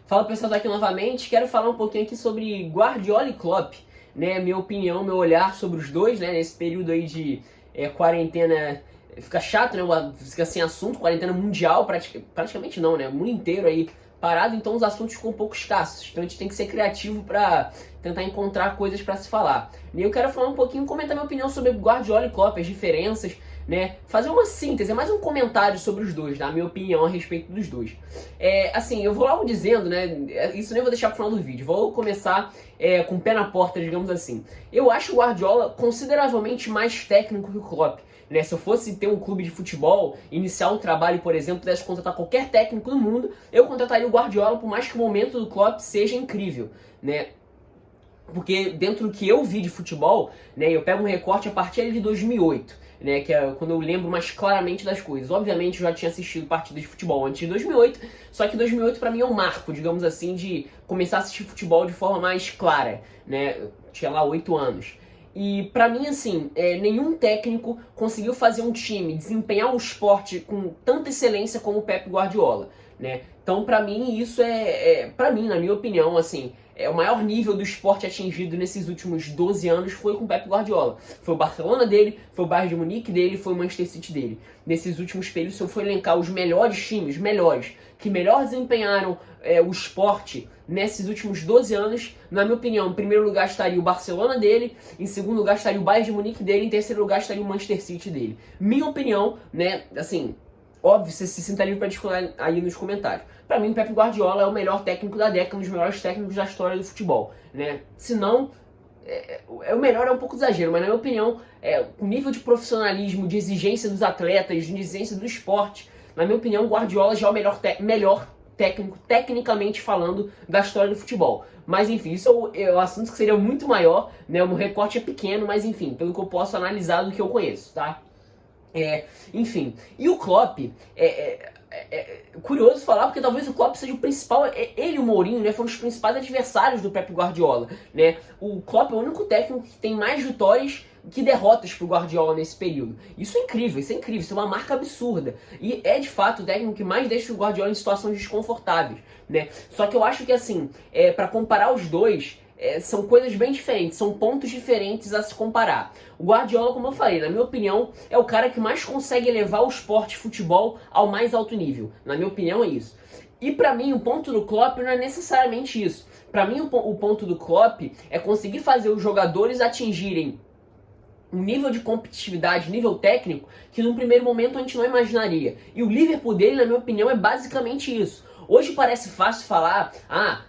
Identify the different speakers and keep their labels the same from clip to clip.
Speaker 1: Fala pessoal, tá aqui novamente. Quero falar um pouquinho aqui sobre Guardiola e Klopp, né? Minha opinião, meu olhar sobre os dois, né? Nesse período aí de quarentena, fica chato, né? Fica sem assunto, quarentena mundial, praticamente não, né? O mundo inteiro aí parado, então os assuntos ficam um pouco escassos. Então a gente tem que ser criativo para tentar encontrar coisas para se falar. E eu quero falar um pouquinho, comentar minha opinião sobre Guardiola e Klopp, as diferenças, né? Fazer uma síntese, é mais um comentário sobre os dois, tá? Minha opinião a respeito dos dois. Assim, eu vou logo dizendo, né? Isso nem vou deixar pro final do vídeo. Vou começar com o pé na porta, digamos assim. Eu acho o Guardiola consideravelmente mais técnico que o Klopp. Né? Se eu fosse ter um clube de futebol, iniciar um trabalho, por exemplo, pudesse contratar qualquer técnico do mundo, eu contrataria o Guardiola, por mais que o momento do Klopp seja incrível, né? Porque dentro do que eu vi de futebol, né, eu pego um recorte a partir de 2008, né, que é quando eu lembro mais claramente das coisas. Obviamente eu já tinha assistido partidas de futebol antes de 2008, só que 2008 pra mim é um marco, digamos assim, de começar a assistir futebol de forma mais clara, né? Eu tinha lá 8 anos. E pra mim, assim, nenhum técnico conseguiu fazer um time desempenhar o esporte com tanta excelência como o Pep Guardiola, né? Então, pra mim, isso pra mim, na minha opinião, assim, o maior nível do esporte atingido nesses últimos 12 anos foi com o Pep Guardiola. Foi o Barcelona dele, foi o Bayern de Munique dele, foi o Manchester City dele. Nesses últimos períodos, se eu for elencar os melhores times, que melhor desempenharam o esporte nesses últimos 12 anos, na minha opinião, em primeiro lugar estaria o Barcelona dele, em segundo lugar estaria o Bayern de Munique dele, em terceiro lugar estaria o Manchester City dele. Minha opinião, né, assim, óbvio, você se sinta livre para discutir aí nos comentários. Pra mim, o Pep Guardiola é o melhor técnico da década, um dos melhores técnicos da história do futebol, né? Se não, o melhor é um pouco exagero, mas na minha opinião, o nível de profissionalismo, de exigência dos atletas, de exigência do esporte, na minha opinião, o Guardiola já é o melhor técnico, tecnicamente falando, da história do futebol. Mas enfim, isso é um assunto que seria muito maior, né? O meu recorte é pequeno, mas enfim, pelo que eu posso analisar do que eu conheço, tá? Enfim, e o Klopp, curioso falar, porque talvez o Klopp seja o principal, ele e o Mourinho, né, foram os principais adversários do Pep Guardiola, né? O Klopp é o único técnico que tem mais vitórias que derrotas pro Guardiola nesse período. Isso é incrível, isso é uma marca absurda. E é de fato o técnico que mais deixa o Guardiola em situações desconfortáveis, né? Só que eu acho que assim, para comparar os dois, são coisas bem diferentes, são pontos diferentes a se comparar. O Guardiola, como eu falei, na minha opinião, é o cara que mais consegue elevar o esporte de futebol ao mais alto nível. Na minha opinião é isso. E pra mim o ponto do Klopp não é necessariamente isso. Pra mim o ponto do Klopp é conseguir fazer os jogadores atingirem um nível de competitividade, nível técnico, que num primeiro momento a gente não imaginaria. E o Liverpool dele, na minha opinião, é basicamente isso. Hoje parece fácil falar,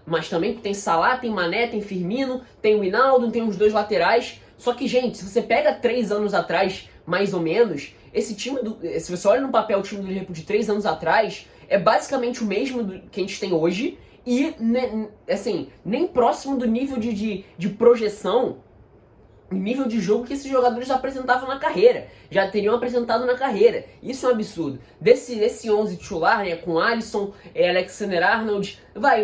Speaker 1: mas também tem Salah, tem Mané, tem Firmino, tem o Wijnaldum, tem os dois laterais. Só que, gente, se você pega 3 anos atrás, mais ou menos, esse time, se você olha no papel o time do Liverpool de 3 anos atrás, é basicamente o mesmo que a gente tem hoje e, assim, nem próximo do nível de projeção, nível de jogo que esses jogadores apresentavam na carreira, já teriam apresentado na carreira. Isso é um absurdo. Desse 11 titular, né, com Alisson, Alexander-Arnold,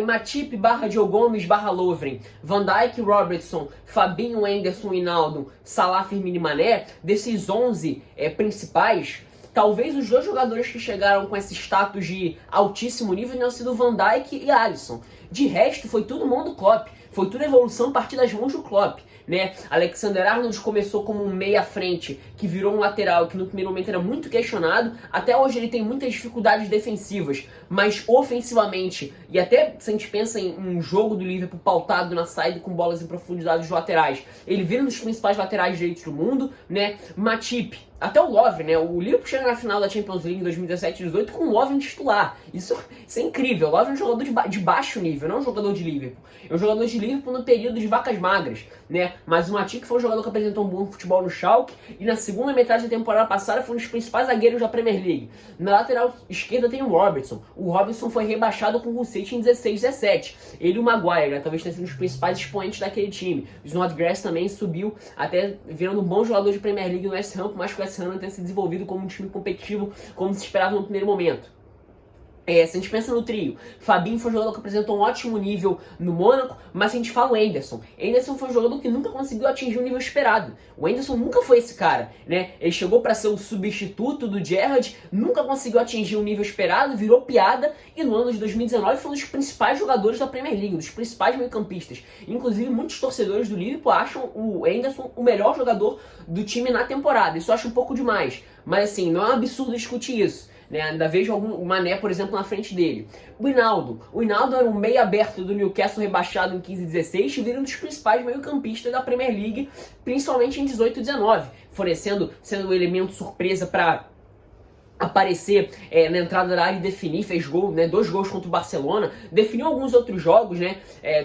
Speaker 1: Matip / Joe Gomes / Lovren, Van Dijk, Robertson, Fabinho, Henderson, Wijnaldum, Salah, Firmino e Mané, desses 11 principais, talvez os dois jogadores que chegaram com esse status de altíssimo nível tenham sido Van Dijk e Alisson. De resto, foi tudo mão do Klopp. Foi tudo evolução a partir das mãos do Klopp, né? Alexander-Arnold começou como um meia-frente, que virou um lateral, que no primeiro momento era muito questionado. Até hoje ele tem muitas dificuldades defensivas, mas ofensivamente, e até se a gente pensa em um jogo do Liverpool pautado na saída com bolas em profundidade dos laterais, ele vira um dos principais laterais direitos do mundo, né? Matip, até o Lovren, né? O Liverpool chega na final da Champions League em 2017-18 com o Lovren titular. Isso é incrível. O Lovren é um jogador de baixo nível, não é um jogador de Liverpool. É um jogador de Liverpool no período de vacas magras, né? Mas o Matip foi um jogador que apresentou um bom futebol no Schalke e na segunda metade da temporada passada foi um dos principais zagueiros da Premier League. Na lateral esquerda tem o Robertson. O Robertson foi rebaixado com o City em 16-17. Ele e o Maguire, né? Talvez tenha sido um dos principais expoentes daquele time. O Snodgrass também subiu até virando um bom jogador de Premier League no West Ham, por mais que o West Ham não tenha se desenvolvido como um time competitivo como se esperava no primeiro momento. Se a gente pensa no trio, Fabinho foi um jogador que apresentou um ótimo nível no Mônaco, mas se a gente fala o Henderson foi um jogador que nunca conseguiu atingir o nível esperado. O Henderson nunca foi esse cara, né? Ele chegou para ser o substituto do Gerrard, nunca conseguiu atingir o nível esperado, virou piada, e no ano de 2019 foi um dos principais jogadores da Premier League, um dos principais meio-campistas. Inclusive, muitos torcedores do Liverpool acham o Henderson o melhor jogador do time na temporada. Isso eu acho um pouco demais, mas assim, não é um absurdo discutir isso. Ainda vejo o Mané, por exemplo, na frente dele. O Hinaldo era um meio aberto do Newcastle rebaixado em 15-16 e vira um dos principais meio-campistas da Premier League, principalmente em 18-19, sendo um elemento surpresa para aparecer na entrada da área e definir, fez gol, né, 2 gols contra o Barcelona, definiu alguns outros jogos, né,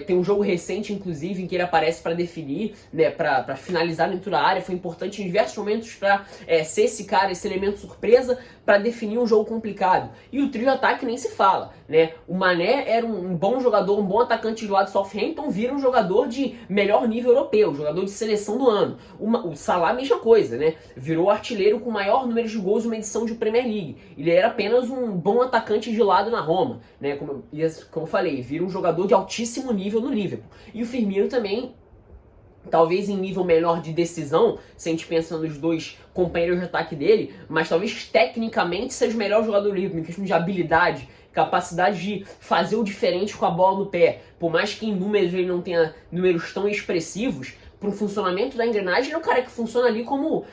Speaker 1: tem um jogo recente, inclusive, em que ele aparece para definir, né, para finalizar dentro da área, foi importante em diversos momentos para ser esse cara, esse elemento surpresa, para definir um jogo complicado. E o trio de ataque nem se fala, né, o Mané era um bom jogador, um bom atacante do lado do Southampton, vira um jogador de melhor nível europeu, jogador de seleção do ano. O Salah, mesma coisa, né, virou artilheiro com o maior número de gols numa edição de Premier League. Ele era apenas um bom atacante de lado na Roma, né? Como eu falei, vira um jogador de altíssimo nível no Liverpool. E o Firmino também, talvez em nível menor de decisão, se a gente pensa nos 2 companheiros de ataque dele, mas talvez tecnicamente seja o melhor jogador do Liverpool, em questão de habilidade, capacidade de fazer o diferente com a bola no pé. Por mais que em números ele não tenha números tão expressivos, para o funcionamento da engrenagem, ele é o cara que funciona ali como,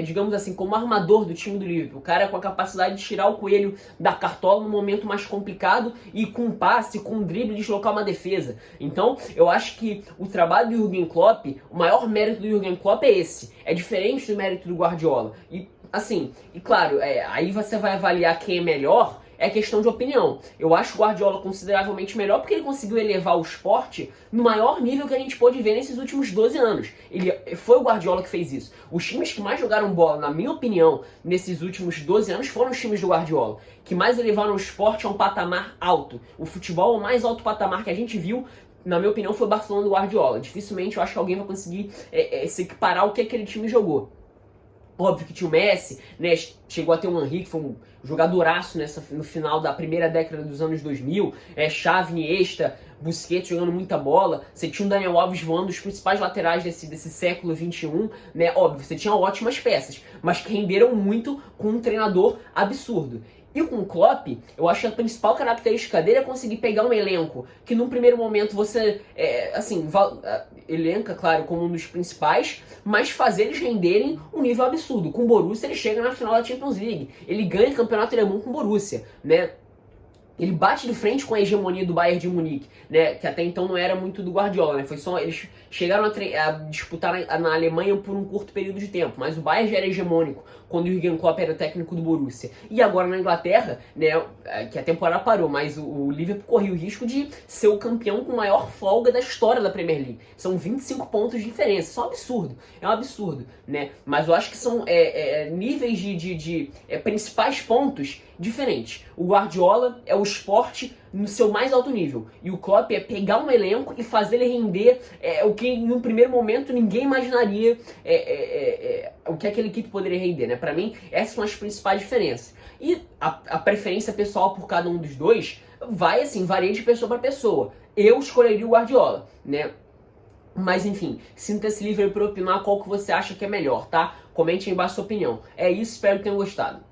Speaker 1: digamos assim, como armador do time do Liverpool. O cara com a capacidade de tirar o coelho da cartola no momento mais complicado e com um passe, com um drible, deslocar uma defesa. Então, eu acho que o trabalho do Jürgen Klopp, o maior mérito do Jürgen Klopp é esse. É diferente do mérito do Guardiola. E, assim, claro, aí você vai avaliar quem é melhor, é questão de opinião. Eu acho o Guardiola consideravelmente melhor porque ele conseguiu elevar o esporte no maior nível que a gente pôde ver nesses últimos 12 anos. Foi o Guardiola que fez isso. Os times que mais jogaram bola, na minha opinião, nesses últimos 12 anos foram os times do Guardiola, que mais elevaram o esporte a um patamar alto. O futebol, o mais alto patamar que a gente viu, na minha opinião, foi o Barcelona do Guardiola. Dificilmente eu acho que alguém vai conseguir se equiparar ao que aquele time jogou. Óbvio que tinha o Messi, né, chegou a ter o Henry, que foi um jogadoraço no final da primeira década dos anos 2000, Xavi, Iniesta, Busquets jogando muita bola, você tinha o Daniel Alves voando, os principais laterais desse século XXI, né, óbvio, você tinha ótimas peças, mas que renderam muito com um treinador absurdo. E com o Klopp, eu acho que a principal característica dele é conseguir pegar um elenco que num primeiro momento você, elenca, claro, como um dos principais, mas fazer eles renderem um nível absurdo. Com o Borussia ele chega na final da Champions League, ele ganha o campeonato alemão com o Borussia, né? Ele bate de frente com a hegemonia do Bayern de Munique, né, que até então não era muito do Guardiola, né, eles chegaram a disputar na Alemanha por um curto período de tempo, mas o Bayern já era hegemônico quando o Jürgen Klopp era técnico do Borussia. E agora na Inglaterra, né, que a temporada parou, mas o Liverpool corria o risco de ser o campeão com maior folga da história da Premier League. São 25 pontos de diferença, isso é um absurdo, né, mas eu acho que são níveis de principais pontos diferentes. O Guardiola é o esporte no seu mais alto nível. E o Klopp é pegar um elenco e fazer ele render o que no primeiro momento ninguém imaginaria o que aquela equipe poderia render, né? Para mim, essas são as principais diferenças. E a preferência pessoal por cada um dos dois varia de pessoa para pessoa. Eu escolheria o Guardiola, né? Mas enfim, sinta-se livre para opinar qual que você acha que é melhor, tá? Comente aí embaixo a sua opinião. É isso, espero que tenham gostado.